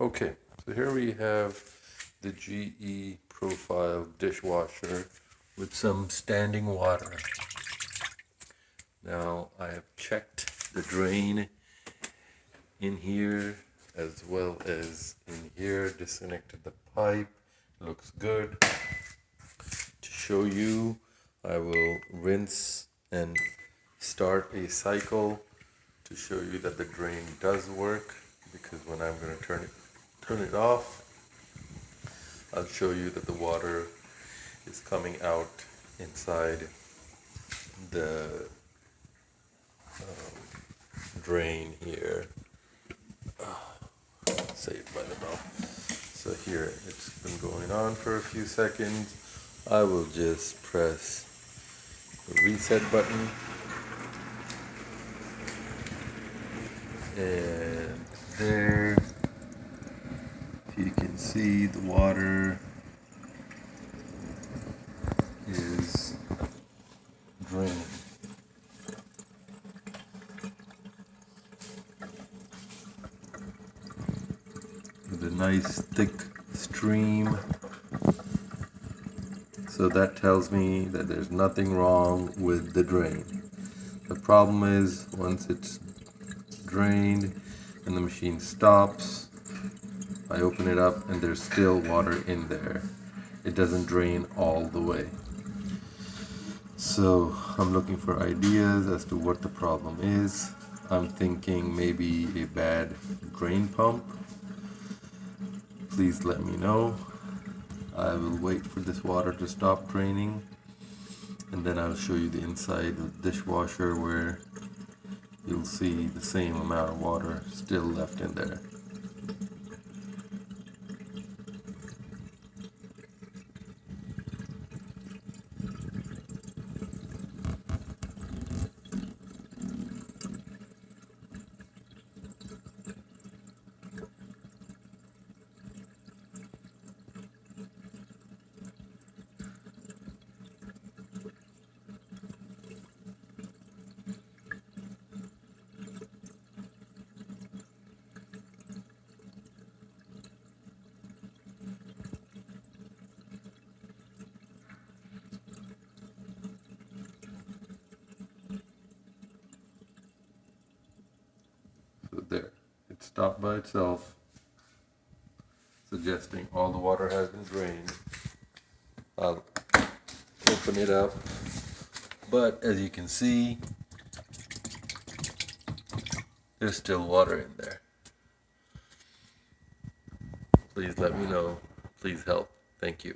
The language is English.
Okay, so here we have the GE profile dishwasher with some standing water. Now I have checked the drain in here as well as in here, disconnected the pipe, looks good. To show you, I will rinse and start a cycle to show you that the drain does work, because when I'm going to turn it off, I'll show you that the water is coming out inside the drain here. Saved by the bell. So here it's been going on for a few seconds. I will just press the reset button, and there, if you can see, the water is draining. With a nice thick stream. So that tells me that there's nothing wrong with the drain. The problem is once it's drained and the machine stops, I open it up and there's still water in there. It doesn't drain all the way. So I'm looking for ideas as to what the problem is. I'm thinking maybe a bad drain pump. Please let me know. I will wait for this water to stop draining, and then I'll show you the inside of the dishwasher where you'll see the same amount of water still left in there. So there, it stopped by itself, suggesting all the water has been drained. I'll open it up, but as you can see, there's still water in there. Please let me know. Please help. Thank you.